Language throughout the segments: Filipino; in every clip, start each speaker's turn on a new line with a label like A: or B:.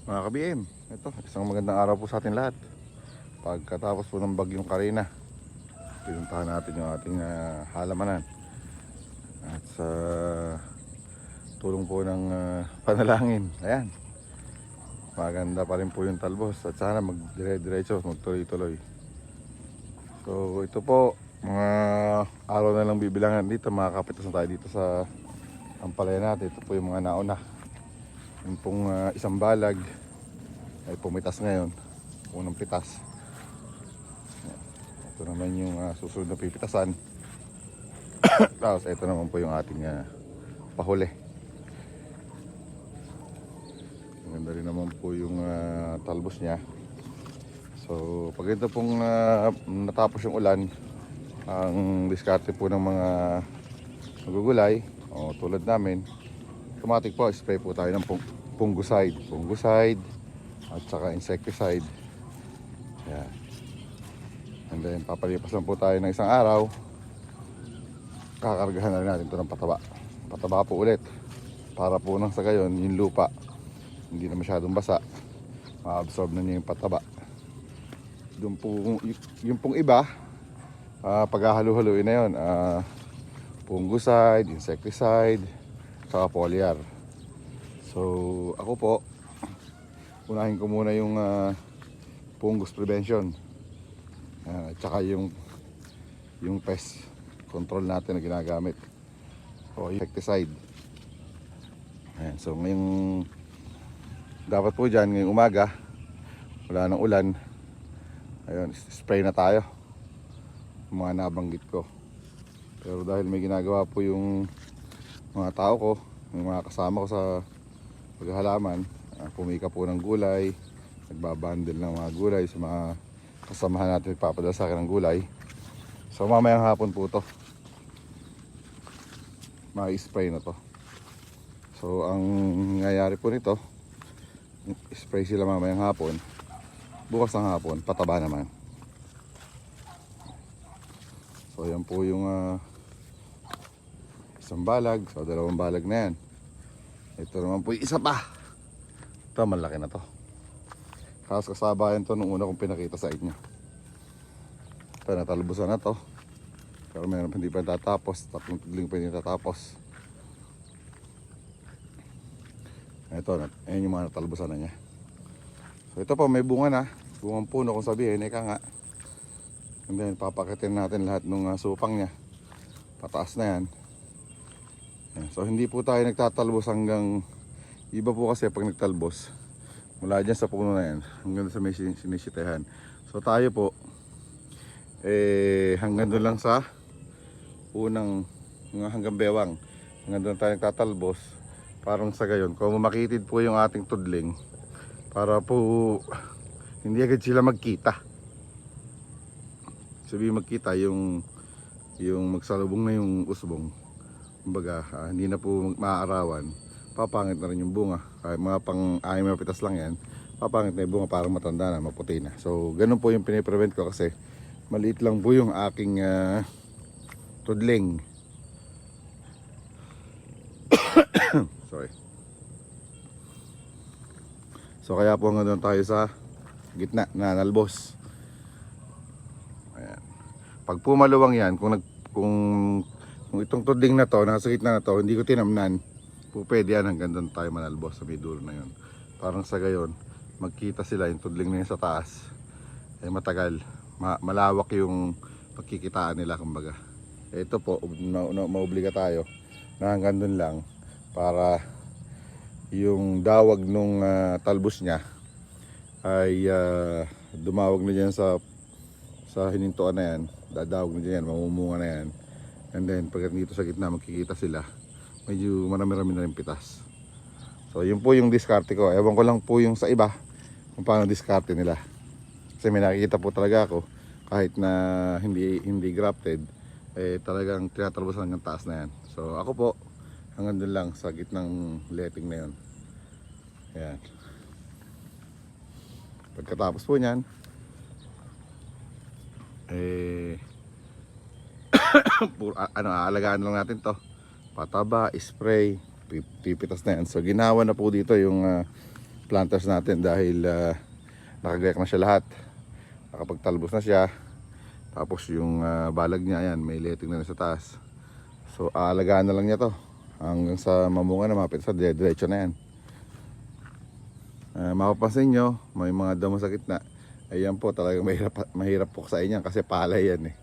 A: Mga ka-BM, ito, isang magandang araw po sa atin lahat. Pagkatapos po ng bagyong Karina, pinuntahan natin yung ating halamanan. At sa tulong po ng panalangin, ayan, maganda pa rin po yung talbos. At sana magdire-diretso, magtuloy-tuloy. So ito po, mga araw na lang bibilangan dito. Makakapitas na tayo dito sa ampalaya natin. Ito po yung mga nauna. Yung pong isang balag ay pumitas ngayon, unang pitas. Ito naman yung susunod na pipitasan. Tapos ito naman po yung ating pahuli. Maganda rin naman po yung talbos niya. So pag ito pong natapos yung ulan, ang diskarte po ng mga magugulay o tulad namin, automatic po spray po tayo ng fungicide at saka insecticide. Ayan. And then papalipas lang po tayo ng isang araw, kakargahan na rin natin ito ng pataba po ulit, para po nang sa gayon yung lupa hindi na masyadong basa, ma-absorb na niya yung pataba. Doon po, yung pong iba, paghahalu-haluin na yun, fungicide, insecticide, saka foliar. So ako po, unahin ko muna yung fungus prevention, at saka yung pest control natin na ginagamit o insecticide. Ayan, so ngayong dapat po dyan, ngayong umaga, wala nang ulan, ayun, spray na tayo yung mga nabanggit ko. Pero dahil may ginagawa po yung mga tao ko, yung mga kasama ko sa paghahalaman, pumika po ng gulay, nagbabandel ng mga gulay sa mga kasamahan natin, nagpapadala sa akin ng gulay. So mamayang hapon po to, ma-spray na to. So ang nangyayari po nito, spray sila mamayang hapon, bukas ng hapon pataba naman. So yan po yung isang balag, so dalawang balag na yan. Ito naman po yung isa pa. Ito, malaki na to. Kasabayan to nung una kong pinakita sa inyo. Ito, natalbusan na to. Pero meron pa hindi pa natatapos. Tatlong tudling pa hindi natatapos. Ito, ayan yung mga natalbusan na niya. So ito po, may bunga na. Bungang puno kung sabihin, ika nga. And then papakitin natin lahat ng supang niya. Pataas na yan. So hindi po tayo nagtatalbos hanggang, iba po kasi pag nagtalbos mula dyan sa puno na yan hanggang sa may sinisitahan. So tayo po hanggang doon lang sa unang hanggang bewang, hanggang doon tayo nagtatalbos, parang sa gayon kung makitid po yung ating tudling, para po hindi agad sila magkita. Sabi magkita yung magsalubong na yung usbong, kumbaga hindi na po maaarawan, papangit na rin yung bunga. Kahit mga pang-anim na pitas lang yan, papangit na yung bunga, parang matanda na, maputi na. So ganun po yung piniprevent ko, kasi maliit lang po yung aking tudling. Sorry. So kaya po hanggang doon tayo sa gitna na nalbos. Ayan. Pag pumaluwang yan, kung itong tudling na to, nasa gitna na to, hindi ko tinamnan, po pwede yan hanggang doon tayo manalbos sa may dulo na yun. Parang sa gayon, magkita sila yung tudling na yun sa taas. Matagal, malawak yung pagkikitaan nila, kumbaga. Ito po, maobliga tayo na hanggang doon lang, para yung dawag nung talbos niya ay dumawag na dyan sa hinintuan na yan. Dadawag na dyan, mamumunga na yan. And then pag dito sa gitna magkikita sila, medyo marami-rami na rin pitas. So yun po yung diskarte ko. Ewan ko lang po yung sa iba kung paano diskarte nila, kasi may nakikita po talaga ako, kahit na hindi grafted, talagang tinatalbosan hanggang taas na yan. So ako po, hanggang dun lang sa gitnang letting na yun. Ayan. Pagkatapos po nyan, aalagaan lang natin to, pataba, spray, pipitas na yan. So ginawa na po dito yung planters natin dahil nakagayak na siya lahat. Nakapagtalbos na siya. Tapos yung balag niya, ayan, may letting na sa taas. So aalagaan na lang niya to hanggang sa mamunga na mapit sa diretso na yan. Mapapansin nyo, may mga damo sa gitna. Ayan po, talagang mahirap po sa inyo kasi palay yan eh.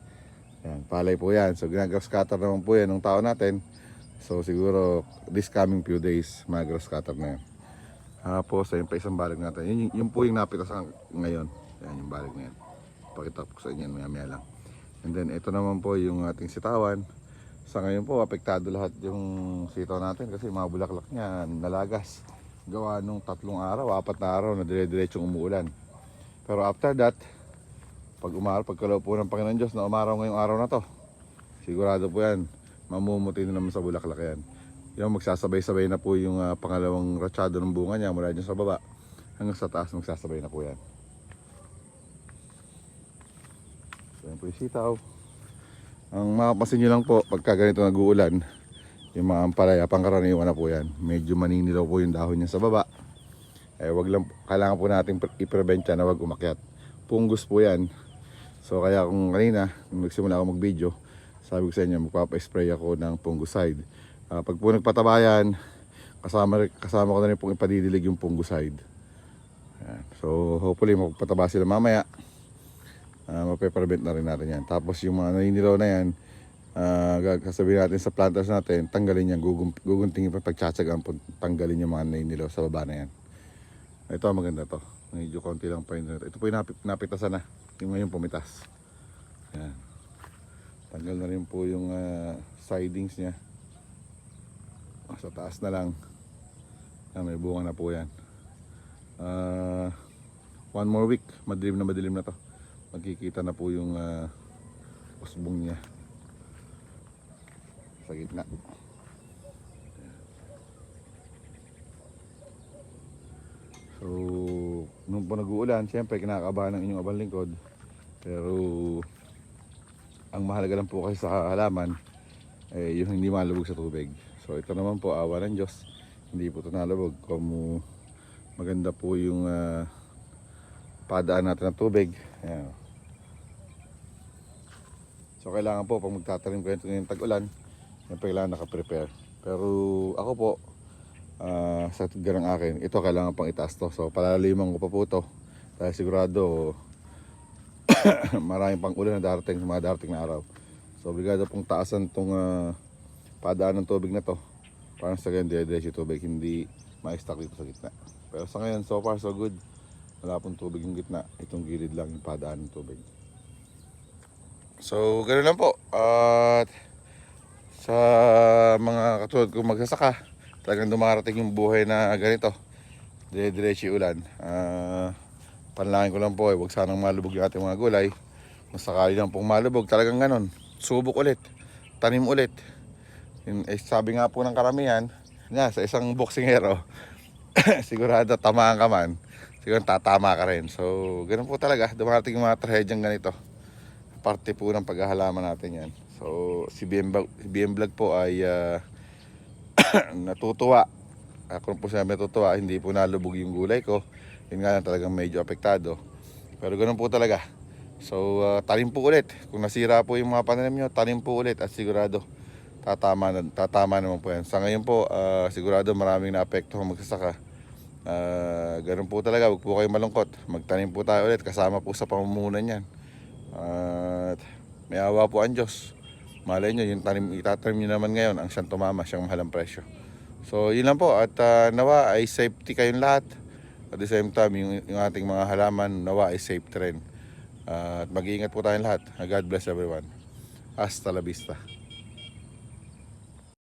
A: Yan, palay po yan. So ginagrass cutter naman po yan ng tao natin. So siguro this coming few days mag-grass cutter na yan. Tapos ayun pa isang balag natin. Yun po yung napitasan ngayon. Yan yung balag na yan. Pakita po sa inyo maya lang. And then ito naman po yung ating sitawan. Sa ngayon po apektado lahat yung sitaw natin kasi mga bulaklak niya nalagas. Gawa nung 3 araw, 4 na araw na dire-diretsong umuulan. Pero after that, pagkaloob po ng Panginoon Diyos na umaraw ngayong araw na to, sigurado po yan, mamumuti na naman sa bulaklak yan. Yung magsasabay-sabay na po yung pangalawang ratsyado ng bunga niya mula dyan sa baba hanggang sa taas, magsasabay na po yan. So yan po yung sitaw. Ang makapansin nyo lang po, pagka ganito nag-uulan, yung mga ampalaya, pangkaraniwan na po yan. Medyo maninilaw po yung dahon niya sa baba. Wag lang, kailangan po natin i-prevent yan na wag umakyat. Pungus po yan. So kaya kung kanina, nung nagsimula ako mag-video, sabi ko sa inyo, magpapa-spray ako ng fungicide. Pag po nagpataba yan, kasama ko na rin pong ipadidilig yung fungicide. Ayan. So hopefully magpataba sila mamaya. Mape-prevent na rin natin yan. Tapos yung mga naninilaw na yan, sasabihin natin sa planters natin, tanggalin yan, guguntingin pa pagtsatsagaan po, tanggalin yung mga naninilaw sa baba na yan. Ito maganda to, medyo konti lang pa yun. Ito po yung napitasan na, yung ngayon pumitas. Yan. Tanggal na rin po yung sidings niya. Sa taas na lang. May bunga na po yan. 1 more week, madilim na to. Magkikita na po yung usbong niya sa gitna. So nung po nag-uulan, siyempre kinakabahan ng inyong abang lingkod. Pero ang mahalaga lang po kasi sa halaman yung hindi malubog sa tubig. So ito naman po, awa ng Diyos, hindi po ito nalubog. Kung maganda po yung padaan natin ng tubig. Ayan. So kailangan po pag magtatanim kayo ng tag-ulan, siyempre kailangan nakaprepare. Pero ako po, sa ganang akin, ito kailangan pang itaas to. So palaliman ko pa po to dahil sigurado maraming pang ulan na darating sa mga darating na araw. So obligado pong taasan tong padaan ng tubig na to para sa ganyan dire-diretso yung tubig, hindi ma-stuck dito sa gitna. Pero sa ngayon, so far so good, wala pong tubig yung gitna, itong gilid lang yung padaan ng tubig. So ganoon lang po. At sa mga katulad kong magsasaka, talagang dumarating yung buhay na ganito, dire-diretso yung ulan. Panalangin ko lang po, huwag sanang malubog yung ating mga gulay. Kung sakali lang pong malubog, talagang ganon, subok ulit, tanim ulit. Sabi nga po ng karamihan nga, sa isang boksingero sigurado tamaan ka man, siguro tatama ka rin. So ganun po talaga, dumarating yung mga trahedyang ganito. Parte po ng paghahalaman natin yan. So si BM Vlog po ay natutuwa. Ako po siya natutuwa, hindi po nalubog yung gulay ko. Yun nga lang, talagang medyo apektado. Pero ganun po talaga. So tanim po ulit. Kung nasira po yung mga pananim nyo, tanim po ulit at sigurado tatama naman po yan. Sa ngayon po, sigurado maraming naapektuhan magsasaka. Ganun po talaga, huwag po kayo malungkot. Magtanim po tayo ulit kasama po sa pamumunan yan. At may awa po ang Diyos. Malay nyo, yung itatanim nyo naman ngayon, ang siyang tumama, siyang mahalang presyo. So yun lang po, at nawa ay safety kayong lahat. At the same time, yung ating mga halaman, nawa ay safe rin. At mag-iingat po tayong lahat. God bless everyone. Hasta la vista.